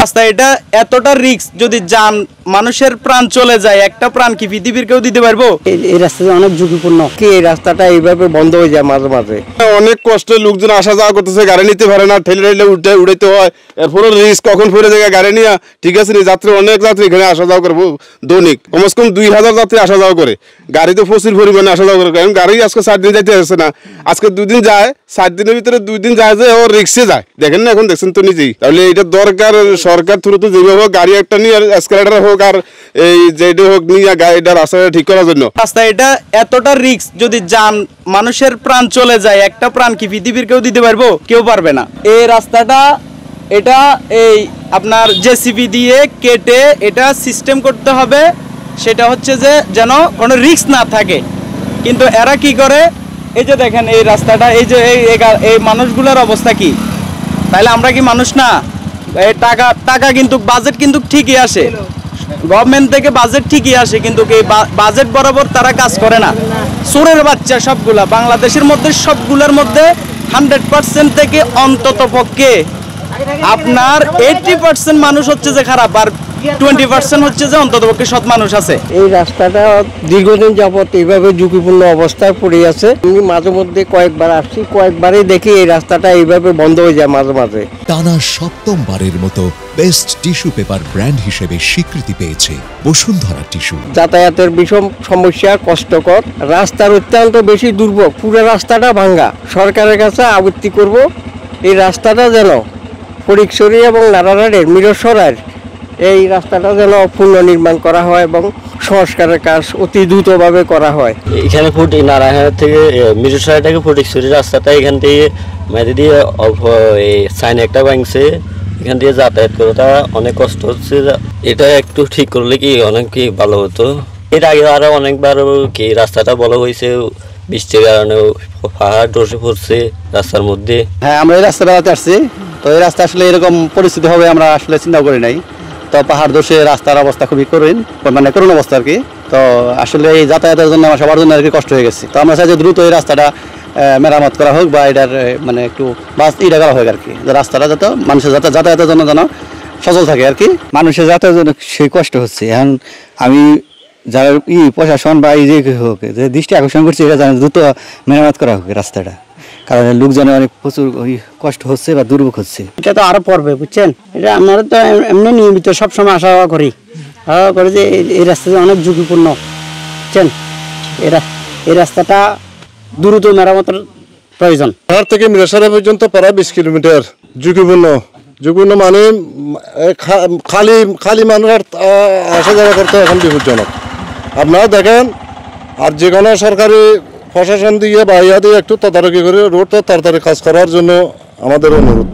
রাস্তা এটা এতটা রিস্ক, যদি যান মানুষের প্রাণ চলে যায়, একটা প্রাণ কি পৃথিবীর কেউ দিতে পারবো? এই রাস্তাটা অনেক ঝুঁকিপূর্ণ। কি এই রাস্তাটা এইভাবে বন্ধ হয়ে যায় মাঝে মাঝে, অনেক কষ্টে লোকজন আসা যাওয়া করতেছে, গাড়ি নিতে পারে না, ঠেলে ঠেলে উঠাইতে হয়। এরপরে রিস্ক কখন ফিরে যায় গাড়ি নিয়ে, ঠিক আছে নি যাত্রী, অনেক যাত্রী এখানে আসা যাওয়া করবো দৈনিক কমসে কম 2000 যাত্রী আসা যাওয়া করে। গাড়ি তো প্রচুর পরিমাণে আসা যাওয়া করে, কারণ গাড়ি আজকে 4 দিন যাইতে আসছে না, আজকে 2 দিন যায়, 4 দিনের ভিতরে 2 দিন যায় যে ও রিক্সে যায়। দেখেন না, এখন দেখছেন তো নিজেই। তাহলে এটা দরকার সরকার থ্রুতে যেভাবে হোক, গাড়ি একটা নিয়ে এসকেলেটর হোক আর এই যেটা হোক নিয়ে গাড়িটা রাস্তাটা ঠিক করার জন্য। রাস্তা এটা এতটা রিস্ক, যদি যান মানুষের প্রাণ চলে যায়, একটা প্রাণ কি পৃথিবীর কেউ দিতে পারবো? কেউ পারবে না। এই রাস্তাটা এটা এই আপনার জেসিবি দিয়ে কেটে এটা সিস্টেম করতে হবে, সেটা হচ্ছে যে যেন কোনো রিস্ক না থাকে। কিন্তু এরা কি করে, এই যে দেখেন এই রাস্তাটা, এই যে এই মানুষগুলোর অবস্থা কি? তাহলে আমরা কি মানুষ না? এই টাকা কিন্তু বাজেট কিন্তু ঠিকই আসে, গভর্নমেন্ট থেকে বাজেট ঠিকই আসে, কিন্তু এই বাজেট বরাবর তারা কাজ করে না। চোরের বাচ্চা সবগুলা, বাংলাদেশের মধ্যে সবগুলোর মধ্যে 100% থেকে অন্তত পক্ষে আপনার 80% মানুষ হচ্ছে যে খারাপ, আর 20% হচ্ছে যে অন্তত পক্ষে সৎ মানুষ আছে। এই রাস্তাটা দীর্ঘদিন যাবত এইভাবে ঝুঁকিপূর্ণ অবস্থায় পড়ে আছে। আমি মাঝে মধ্যে কয়েকবার আসছি, কয়েকবারই দেখি এই রাস্তাটা এইভাবে বন্ধ হয়ে যায় মাঝে মাঝে। টানা 7মবারের মতো বেস্ট টিস্যু পেপার ব্র্যান্ড হিসেবে স্বীকৃতি পেয়েছে বসুন্ধরা টিস্যু। যাতায়াতের বিষম সমস্যা, কষ্টকর, রাস্তার অত্যন্ত বেশি দুর্ভোগ, পুরো রাস্তাটা ভাঙ্গা। সরকারের কাছে আবৃত্তি করব, এই রাস্তাটা যেন ফটিকছড়ি এবং নারায়ণের মিরসরাইয়ের এই রাস্তাটা যেন পুনর্নির্মাণ করা হয় এবং সংস্কারের কাজ অতি দ্রুতভাবে করা হয়। এখানে নারায়ণের থেকে মিরসরাই থেকে ফটিকছড়ি রাস্তাটা এখান থেকে মেয়েদের দিয়ে এই সাইন একটা ভাঙছে, এখান দিয়ে যাতায়াত করাটা অনেক কষ্ট হচ্ছে। এটা একটু ঠিক করলে কি অনেক কি ভালো হতো। এর আগে আরো অনেকবার কি রাস্তাটা বলা হয়েছে, বৃষ্টির কারণে পাহাড় ধসে পড়ছে রাস্তার মধ্যে। হ্যাঁ, আমরা এই রাস্তাটা আসছি, তো এই রাস্তা আসলে এরকম পরিস্থিতি হবে আমরা আসলে চিন্তা করি নাই। তো পাহাড় ধসে রাস্তার অবস্থা খুবই করুণ অবস্থা আর কি। তো আসলে এই যাতায়াতের জন্য আমার সবার জন্য আর কি কষ্ট হয়ে গেছে। তো আমরা চাই যে দ্রুত এই রাস্তাটা মেরামত করা হোক, বা এটার মানে একটু এটা করা হোক আর কি, যে রাস্তাটা যাতে মানুষের যাতায়াতের জন্য যেন সচল থাকে আর কি। মানুষের যাতায়াতের জন্য সেই কষ্ট হচ্ছে। এখন আমি যারা প্রশাসন বা এই যে হোক, যে দৃষ্টি আকর্ষণ করছে, এটা যেন দ্রুত মেরামত করা হোক রাস্তাটা, কারণ লোকজনের অনেক প্রচুর কষ্ট হচ্ছে বা দুর্ভোগ হচ্ছে। এটা তো আরো পড়বে, বুঝছেন। এটা আমরা তো এমনি নিয়মিত সবসময় আসা যাওয়া করি যে এই রাস্তাটা অনেক ঝুঁকিপূর্ণ, বুঝছেন। এই রাস্তাটা দ্রুত মেরামতের প্রয়োজন। পাহাড় থেকে মিরসরাই পর্যন্ত প্রায় 20 কিলোমিটার ঝুঁকিপূর্ণ মানে খালি মানুষ আসা যাওয়া করতে এখন বিপজ্জনক। আপনারা দেখেন, আর যে কোনো সরকারি প্রশাসন দিয়ে বা ইয়া দিয়ে একটু তদারকি করে রোডটা তাড়াতাড়ি কাজ করার জন্য আমাদের অনুরোধ।